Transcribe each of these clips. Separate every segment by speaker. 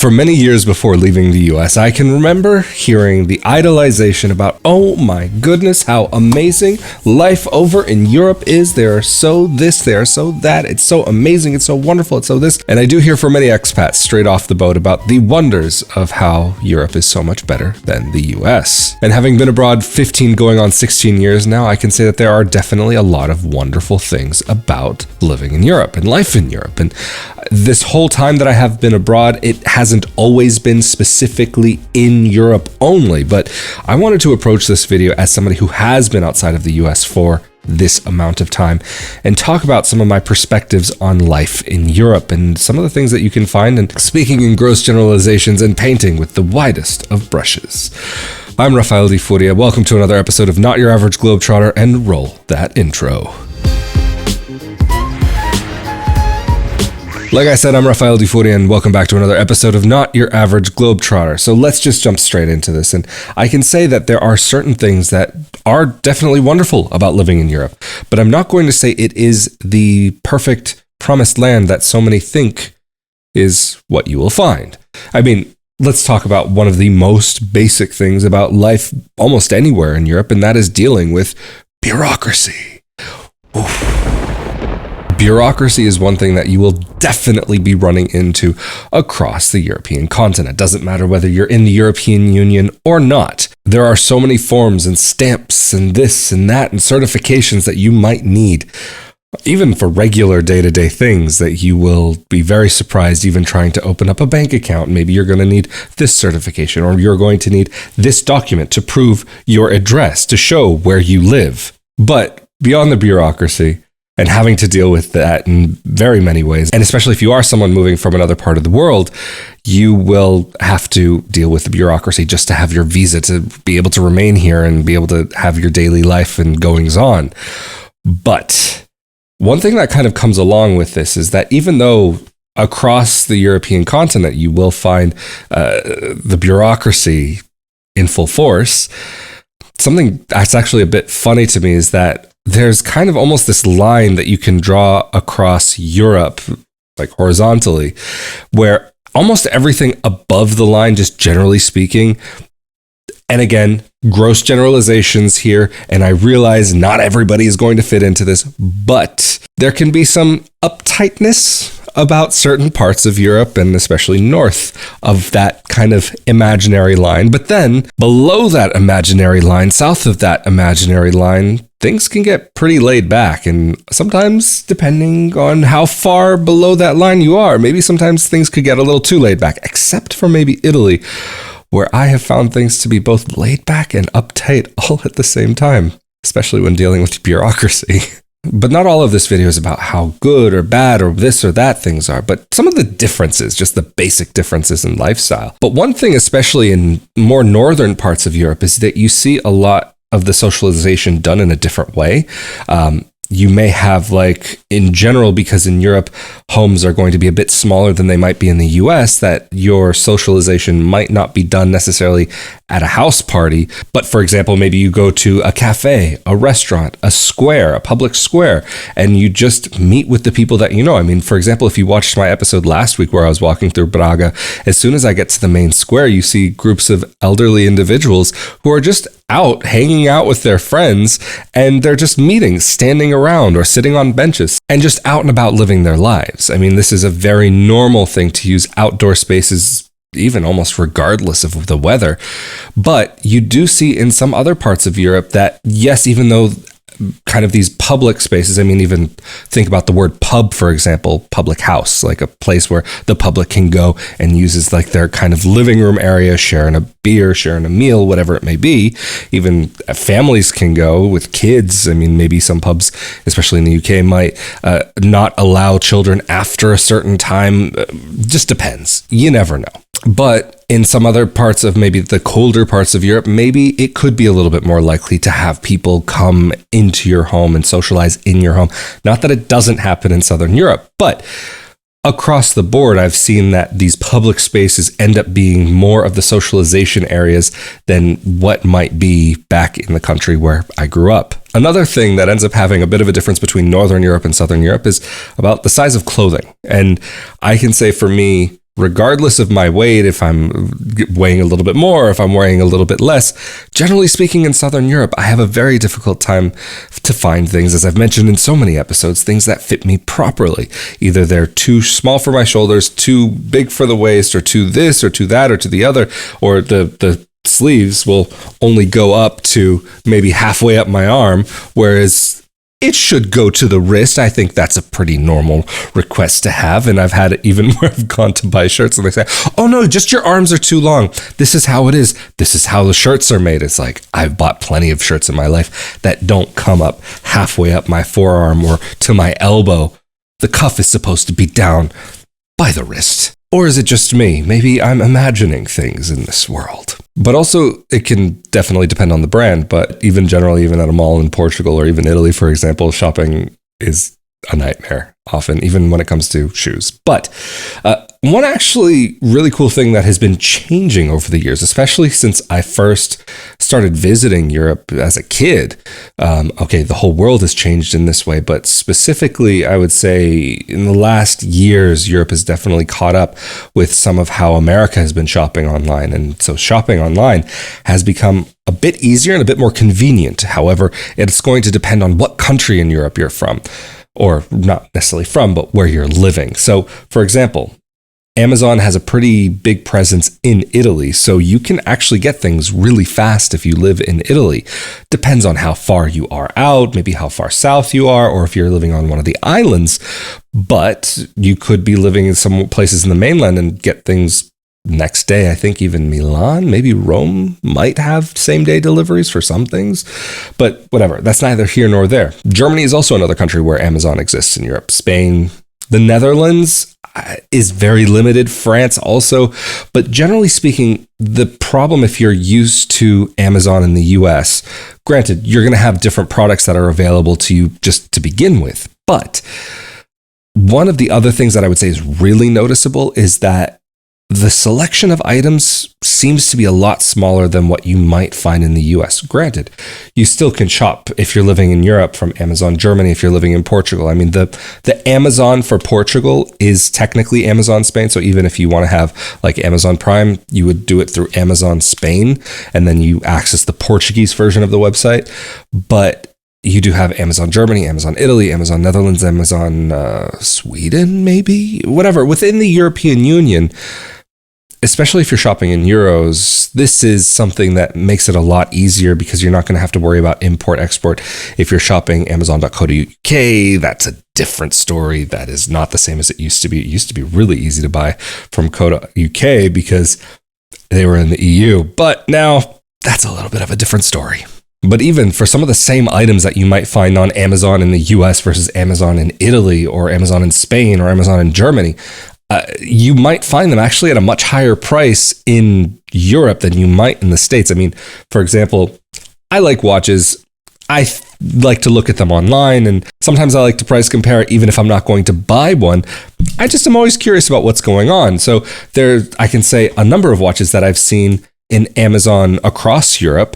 Speaker 1: For many years before leaving the US, I can remember hearing the idolization about, oh my goodness, how amazing life over in Europe is. They are so this, they are so that. It's so amazing, it's so wonderful, it's so this. And I do hear from many expats straight off the boat about the wonders of how Europe is so much better than the US. And having been abroad 15 going on 16 years now, I can say that there are definitely a lot of wonderful things about living in Europe and life in Europe. And this whole time that I have been abroad, it hasn't always been specifically in Europe only, but I wanted to approach this video as somebody who has been outside of the US for this amount of time and talk about some of my perspectives on life in Europe and some of the things that you can find in speaking in gross generalizations and painting with the widest of brushes. I'm Rafael de Furia. Welcome to another episode of Not Your Average Globetrotter, and roll that intro. Like I said, I'm Rafael de Furia, and welcome back to another episode of Not Your Average Globetrotter. So let's just jump straight into this. And I can say that there are certain things that are definitely wonderful about living in Europe, but I'm not going to say it is the perfect promised land that so many think is what you will find. I mean, let's talk about one of the most basic things about life almost anywhere in Europe, and that is dealing with bureaucracy. Oof. Bureaucracy is one thing that you will definitely be running into across the European continent. Doesn't matter whether you're in the European Union or not. There are so many forms and stamps and this and that and certifications that you might need, even for regular day-to-day things, that you will be very surprised even trying to open up a bank account. Maybe you're going to need this certification, or you're going to need this document to prove your address, to show where you live. But beyond the bureaucracy, and having to deal with that in very many ways, and especially if you are someone moving from another part of the world, you will have to deal with the bureaucracy just to have your visa, to be able to remain here and be able to have your daily life and goings on. But one thing that kind of comes along with this is that even though across the European continent you will find the bureaucracy in full force, something that's actually a bit funny to me is that there's kind of almost this line that you can draw across Europe, like horizontally, where almost everything above the line, just generally speaking, and again, gross generalizations here, and I realize not everybody is going to fit into this, but there can be some uptightness about certain parts of Europe, and especially north of that kind of imaginary line. But then below that imaginary line, south of that imaginary line, things can get pretty laid back. And sometimes, depending on how far below that line you are, maybe sometimes things could get a little too laid back, except for maybe Italy, where I have found things to be both laid back and uptight all at the same time, especially when dealing with bureaucracy. But not all of this video is about how good or bad or this or that things are, but some of the differences, just the basic differences in lifestyle. But one thing, especially in more northern parts of Europe, is that you see a lot of the socialization done in a different way. You may have, like, in general, because in Europe, homes are going to be a bit smaller than they might be in the US, that your socialization might not be done necessarily at a house party. But for example, maybe you go to a cafe, a restaurant, a square, a public square, and you just meet with the people that you know. I mean, for example, if you watched my episode last week where I was walking through Braga, as soon as I get to the main square, you see groups of elderly individuals who are just out hanging out with their friends, and they're just meeting, standing around or sitting on benches and just out and about living their lives. I mean, this is a very normal thing to use outdoor spaces, even almost regardless of the weather. But you do see in some other parts of Europe that, yes, even though kind of these public spaces, I mean, even think about the word pub, for example, public house, like a place where the public can go and uses like their kind of living room area, sharing a beer, sharing a meal, whatever it may be. Even families can go with kids. I mean, maybe some pubs, especially in the UK, might not allow children after a certain time. Just depends. You never know. But in some other parts of maybe the colder parts of Europe, maybe it could be a little bit more likely to have people come into your home and socialize in your home. Not that it doesn't happen in Southern Europe, but across the board, I've seen that these public spaces end up being more of the socialization areas than what might be back in the country where I grew up. Another thing that ends up having a bit of a difference between Northern Europe and Southern Europe is about the size of clothing. And I can say for me, regardless of my weight, if I'm weighing a little bit more, if I'm weighing a little bit less. Generally speaking, in Southern Europe, I have a very difficult time to find things, as I've mentioned in so many episodes, things that fit me properly. Either they're too small for my shoulders, too big for the waist, or too this, or too that, or to the other, or the sleeves will only go up to maybe halfway up my arm, whereas it should go to the wrist. I think that's a pretty normal request to have. And I've had it even where I've gone to buy shirts and they say, oh no, just your arms are too long. This is how it is. This is how the shirts are made. It's like, I've bought plenty of shirts in my life that don't come up halfway up my forearm or to my elbow. The cuff is supposed to be down by the wrist. Or is it just me? Maybe I'm imagining things in this world. But also, it can definitely depend on the brand. But even generally, even at a mall in Portugal or even Italy, for example, shopping is a nightmare often, even when it comes to shoes. But one actually really cool thing that has been changing over the years, especially since I first started visiting Europe as a kid. The whole world has changed in this way, but specifically, I would say in the last years, Europe has definitely caught up with some of how America has been shopping online. And so shopping online has become a bit easier and a bit more convenient. However, it's going to depend on what country in Europe you're from. Or not necessarily from, but where you're living. So, for example, Amazon has a pretty big presence in Italy, so you can actually get things really fast if you live in Italy. Depends on how far you are out, maybe how far south you are, or if you're living on one of the islands. But you could be living in some places in the mainland and get things next day. I think even Milan, maybe Rome might have same-day deliveries for some things. But whatever, that's neither here nor there. Germany is also another country where Amazon exists in Europe. Spain, the Netherlands is very limited. France also. But generally speaking, the problem if you're used to Amazon in the US, granted, you're going to have different products that are available to you just to begin with. But one of the other things that I would say is really noticeable is that the selection of items seems to be a lot smaller than what you might find in the US. Granted, you still can shop if you're living in Europe from Amazon Germany, if you're living in Portugal. I mean, the Amazon for Portugal is technically Amazon Spain. So even if you want to have like Amazon Prime, you would do it through Amazon Spain, and then you access the Portuguese version of the website. But you do have Amazon Germany, Amazon Italy, Amazon Netherlands, Amazon Sweden, maybe? Whatever. Within the European Union, especially if you're shopping in euros, this is something that makes it a lot easier because you're not going to have to worry about import export. If you're shopping amazon.co.uk, that's a different story. That is not the same as it used to be. It used to be really easy to buy from co.uk because they were in the EU, but now that's a little bit of a different story. But even for some of the same items that you might find on Amazon in the US versus Amazon in Italy or Amazon in Spain or Amazon in Germany, you might find them actually at a much higher price in Europe than you might in the States. I mean, for example, I like watches. I like to look at them online, and sometimes I like to price compare even if I'm not going to buy one. I just am always curious about what's going on. So I can say a number of watches that I've seen in Amazon across Europe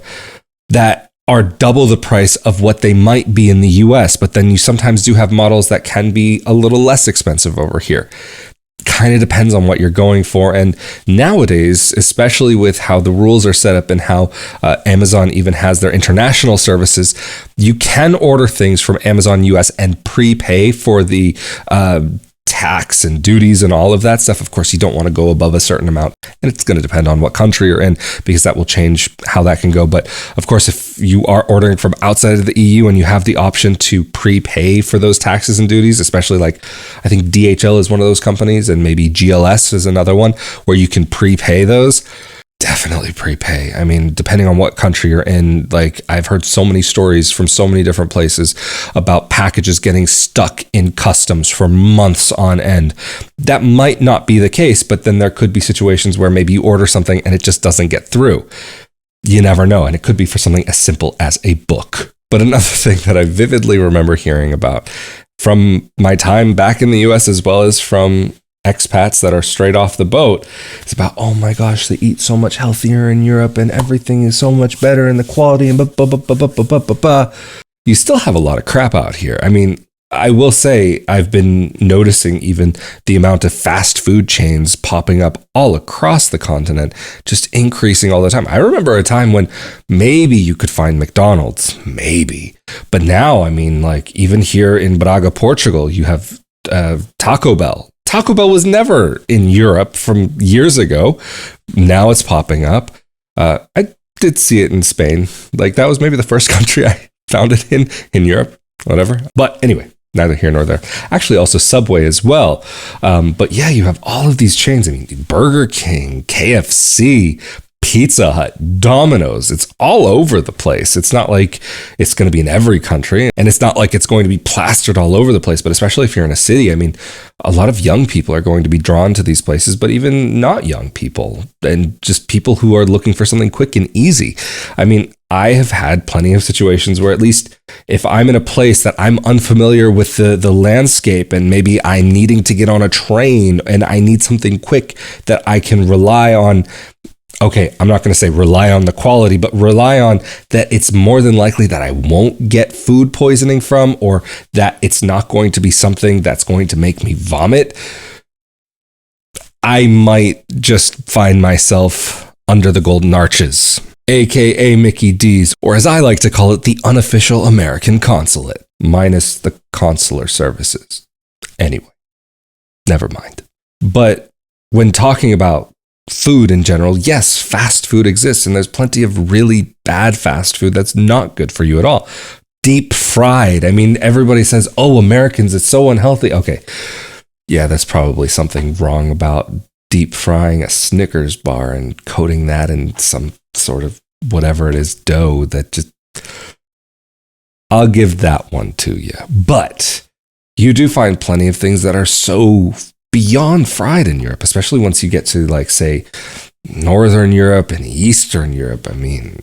Speaker 1: that are double the price of what they might be in the US, but then you sometimes do have models that can be a little less expensive over here. Kind of depends on what you're going for. And nowadays, especially with how the rules are set up and how Amazon even has their international services, you can order things from Amazon US and prepay for the tax and duties and all of that stuff. Of course, you don't want to go above a certain amount, and it's going to depend on what country you're in because that will change how that can go. But of course, if you are ordering from outside of the EU and you have the option to prepay for those taxes and duties, especially like I think DHL is one of those companies and maybe GLS is another one where you can prepay those. Definitely prepay. I mean, depending on what country you're in, like I've heard so many stories from so many different places about packages getting stuck in customs for months on end. That might not be the case, but then there could be situations where maybe you order something and it just doesn't get through. You never know. And it could be for something as simple as a book. But another thing that I vividly remember hearing about from my time back in the US as well as from expats that are straight off the boat, it's about, oh my gosh, they eat so much healthier in Europe and everything is so much better and the quality and you still have a lot of crap out here. I mean, I will say I've been noticing even the amount of fast food chains popping up all across the continent, just increasing all the time. I remember a time when maybe you could find McDonald's, maybe. But now, I mean, like even here in Braga, Portugal, you have Taco Bell. Taco Bell was never in Europe from years ago. Now it's popping up. I did see it in Spain. Like that was maybe the first country I found it in Europe, whatever. But anyway, neither here nor there. Actually, also Subway as well. But yeah, you have all of these chains. I mean, Burger King, KFC, Pizza Hut, Domino's. It's all over the place. It's not like it's going to be in every country, and it's not like it's going to be plastered all over the place. But especially if you're in a city, I mean, a lot of young people are going to be drawn to these places, but even not young people and just people who are looking for something quick and easy. I mean, I have had plenty of situations where at least if I'm in a place that I'm unfamiliar with the landscape and maybe I'm needing to get on a train and I need something quick that I can rely on. Okay, I'm not going to say rely on the quality, but rely on that it's more than likely that I won't get food poisoning from, or that it's not going to be something that's going to make me vomit. I might just find myself under the Golden Arches, aka Mickey D's, or as I like to call it, the unofficial American consulate, minus the consular services. Anyway, never mind. But when talking about food in general, yes, fast food exists, and there's plenty of really bad fast food that's not good for you at all. Deep fried. I mean, everybody says, oh, Americans, it's so unhealthy. Okay. Yeah, that's probably something wrong about deep frying a Snickers bar and coating that in some sort of whatever it is, dough that just... I'll give that one to you. But you do find plenty of things that are so beyond fried in Europe, especially once you get to, like, say, Northern Europe and Eastern Europe. I mean,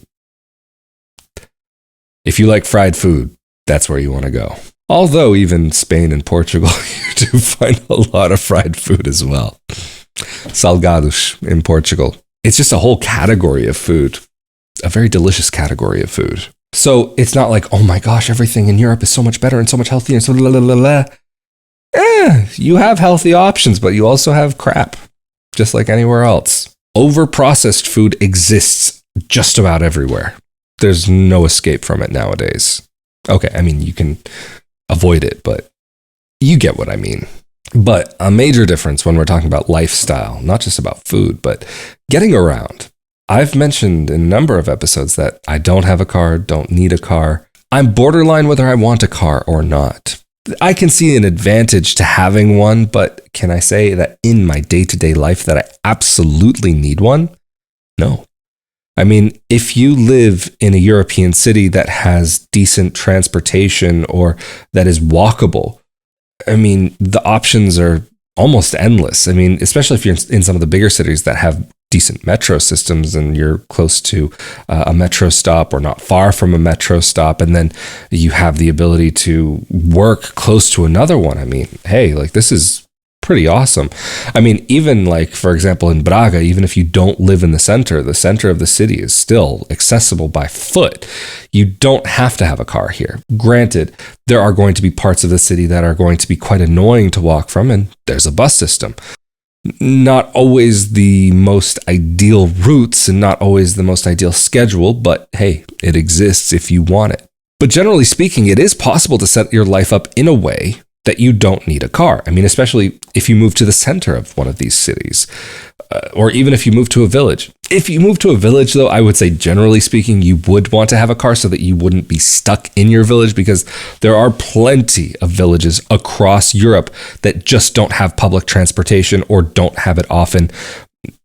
Speaker 1: if you like fried food, that's where you want to go. Although even Spain and Portugal, you do find a lot of fried food as well. Salgados in Portugal. It's just a whole category of food, a very delicious category of food. So it's not like, oh my gosh, everything in Europe is so much better and so much healthier and so la la la la. You have healthy options, but you also have crap, just like anywhere else. Over-processed food exists just about everywhere. There's no escape from it nowadays. Okay, I mean, you can avoid it, but you get what I mean. But a major difference when we're talking about lifestyle, not just about food, but getting around. I've mentioned in a number of episodes that I don't have a car, don't need a car. I'm borderline whether I want a car or not. I can see an advantage to having one, but can I say that in my day-to-day life that I absolutely need one? No. I mean, if you live in a European city that has decent transportation or that is walkable, I mean, the options are almost endless. I mean, especially if you're in some of the bigger cities that have decent metro systems and you're close to a metro stop or not far from a metro stop, and then you have the ability to work close to another one. I mean, hey, like this is pretty awesome. I mean, even like, for example, in Braga, even if you don't live in the center of the city is still accessible by foot. You don't have to have a car here. Granted, there are going to be parts of the city that are going to be quite annoying to walk from, and there's a bus system. Not always the most ideal routes and not always the most ideal schedule, but hey, it exists if you want it. But generally speaking, it is possible to set your life up in a way that you don't need a car. I mean, especially if you move to the center of one of these cities, or even if you move to a village. If you move to a village, though, I would say generally speaking, you would want to have a car so that you wouldn't be stuck in your village, because there are plenty of villages across Europe that just don't have public transportation or don't have it often,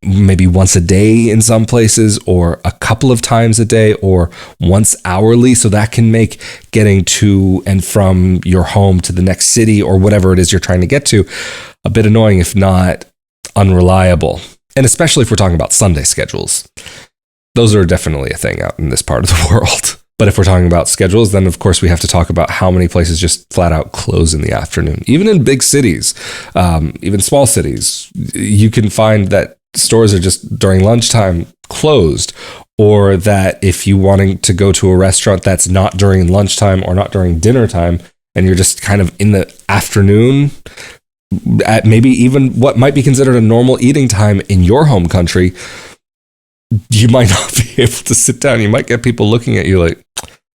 Speaker 1: maybe once a day in some places, or a couple of times a day, or once hourly. So that can make getting to and from your home to the next city or whatever it is you're trying to get to a bit annoying, if not unreliable. And especially if we're talking about Sunday schedules. Those are definitely a thing out in this part of the world. But if we're talking about schedules, then of course we have to talk about how many places just flat out close in the afternoon. Even in big cities, even small cities, you can find that stores are just during lunchtime closed, or that if you wanting to go to a restaurant that's not during lunchtime or not during dinner time, and you're just kind of in the afternoon at maybe even what might be considered a normal eating time in your home country, you might not be able to sit down. You might get people looking at you like,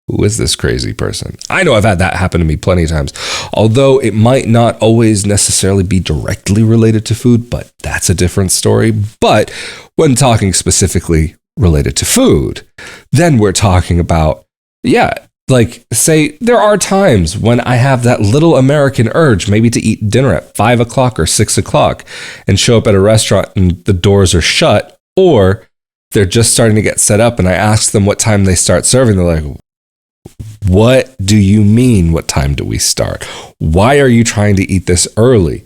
Speaker 1: who is this crazy person? I know I've had that happen to me plenty of times, although it might not always necessarily be directly related to food, but that's a different story. But when talking specifically related to food, then we're talking about, like, say there are times when I have that little American urge maybe to eat dinner at 5 o'clock or 6 o'clock and show up at a restaurant and the doors are shut, or they're just starting to get set up and I ask them what time they start serving. They're like, what do you mean? What time do we start? Why are you trying to eat this early?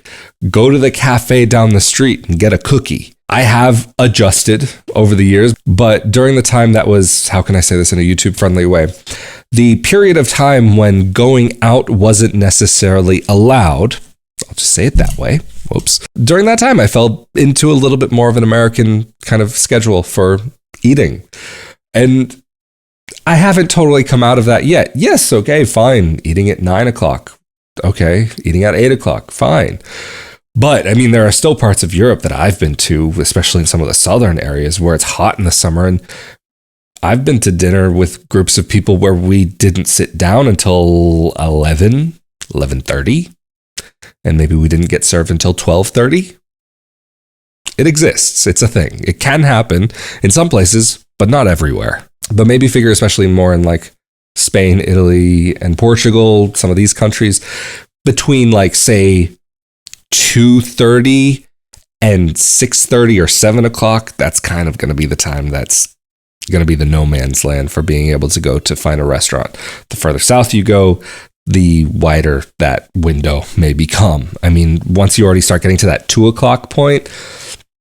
Speaker 1: Go to the cafe down the street and get a cookie. I have adjusted over the years, but during the time that was, how can I say this in a YouTube friendly way? The period of time when going out wasn't necessarily allowed, I'll just say it that way. Whoops. During that time, I fell into a little bit more of an American kind of schedule for eating. And I haven't totally come out of that yet. Yes, okay, fine. Eating at 9 o'clock. Okay. Eating at 8 o'clock. Fine. But I mean, there are still parts of Europe that I've been to, especially in some of the southern areas where it's hot in the summer. And I've been to dinner with groups of people where we didn't sit down until 11:30. And maybe we didn't get served until 12:30. It exists. It's a thing. It can happen in some places, but not everywhere. But maybe figure especially more in like Spain, Italy, and Portugal, some of these countries, between like, say, 2:30 and 6:30 or 7 o'clock, that's kind of going to be the time that's going to be the no man's land for being able to go to find a restaurant. The further south you go, the wider that window may become. I mean, once you already start getting to that 2 o'clock point,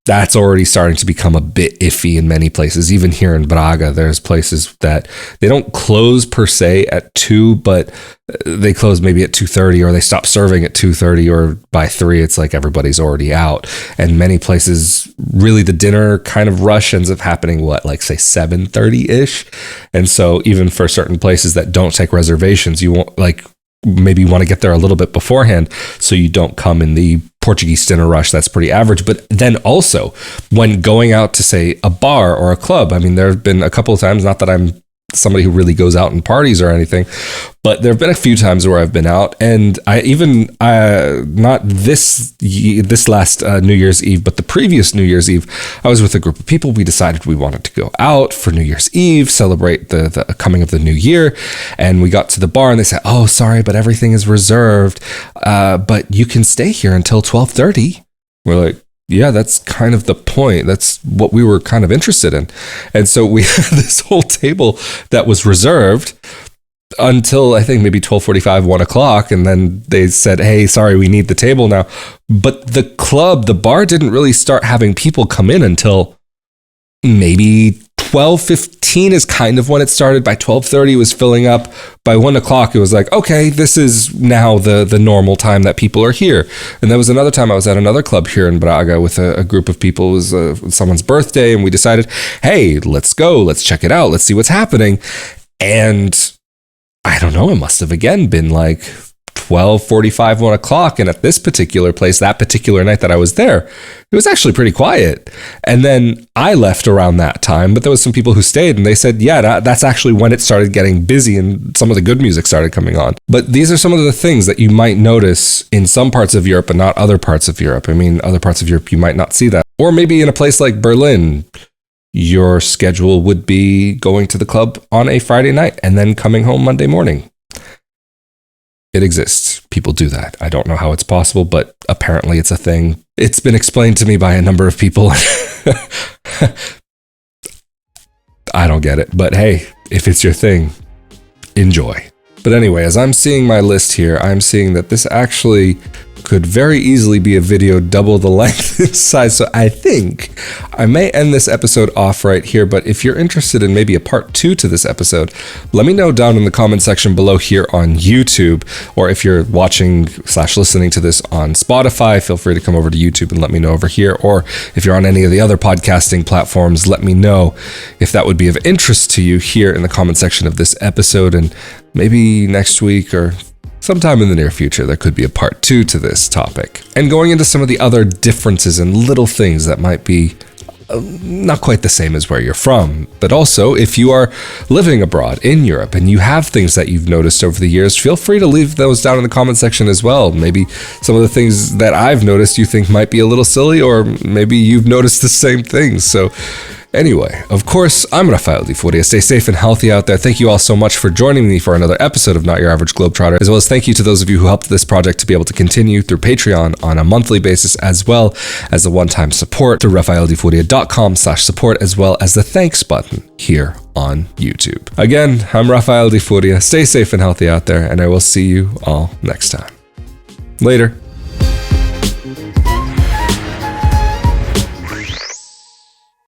Speaker 1: that's already starting to become a bit iffy in many places. Even here in Braga, there's places that they don't close per se at 2, but they close maybe at 2:30, or they stop serving at 2:30, or by 3, it's like everybody's already out. And many places, really the dinner kind of rush ends up happening, like say 7:30-ish. And so even for certain places that don't take reservations, you won't maybe you want to get there a little bit beforehand so you don't come in the Portuguese dinner rush. That's pretty average. But then also when going out to, say, a bar or a club, I mean, there have been a couple of times, not that I'm somebody who really goes out and parties or anything, but there have been a few times where I've been out, and I even not this last New Year's Eve, but the previous New Year's Eve, I was with a group of people. We decided we wanted to go out for New Year's Eve, celebrate the coming of the new year, and we got to the bar and they said, "Oh, sorry, but everything is reserved, but you can stay here until 12:30." We're like, yeah, that's kind of the point. That's what we were kind of interested in. And so we had this whole table that was reserved until I think maybe 12:45, 1 o'clock. And then they said, "Hey, sorry, we need the table now." But the bar didn't really start having people come in until maybe 12:15 is kind of when it started. By 12:30 it was filling up. By 1 o'clock it was like, okay, this is now the normal time that people are here. And there was another time I was at another club here in Braga with a group of people. It was someone's birthday, and we decided, hey, let's go, let's check it out, let's see what's happening. And I don't know, it must have again been like 12:45, 1 o'clock. And at this particular place, that particular night that I was there, it was actually pretty quiet. And then I left around that time, but there was some people who stayed, and they said, yeah, that's actually when it started getting busy and some of the good music started coming on. But these are some of the things that you might notice in some parts of Europe, but not other parts of Europe. I mean, other parts of Europe, you might not see that. Or maybe in a place like Berlin, your schedule would be going to the club on a Friday night and then coming home Monday morning. It exists. People do that. I don't know how it's possible, but apparently it's a thing. It's been explained to me by a number of people. I don't get it, but hey, if it's your thing, enjoy. But anyway, as I'm seeing my list here, I'm seeing that this actually could very easily be a video double the length and size. So I think I may end this episode off right here, but if you're interested in maybe a part 2 to this episode, let me know down in the comment section below here on YouTube, or if you're watching/listening to this on Spotify, feel free to come over to YouTube and let me know over here, or if you're on any of the other podcasting platforms, let me know if that would be of interest to you here in the comment section of this episode, and maybe next week or sometime in the near future, there could be a part 2 to this topic. And going into some of the other differences and little things that might be not quite the same as where you're from, but also if you are living abroad in Europe and you have things that you've noticed over the years, feel free to leave those down in the comment section as well. Maybe some of the things that I've noticed you think might be a little silly, or maybe you've noticed the same things. So anyway, of course, I'm Rafael de Furia. Stay safe and healthy out there. Thank you all so much for joining me for another episode of Not Your Average Globetrotter, as well as thank you to those of you who helped this project to be able to continue through Patreon on a monthly basis, as well as the one-time support through rafaeldefuria.com/support, as well as the thanks button here on YouTube. Again, I'm Rafael de Furia. Stay safe and healthy out there, and I will see you all next time. Later.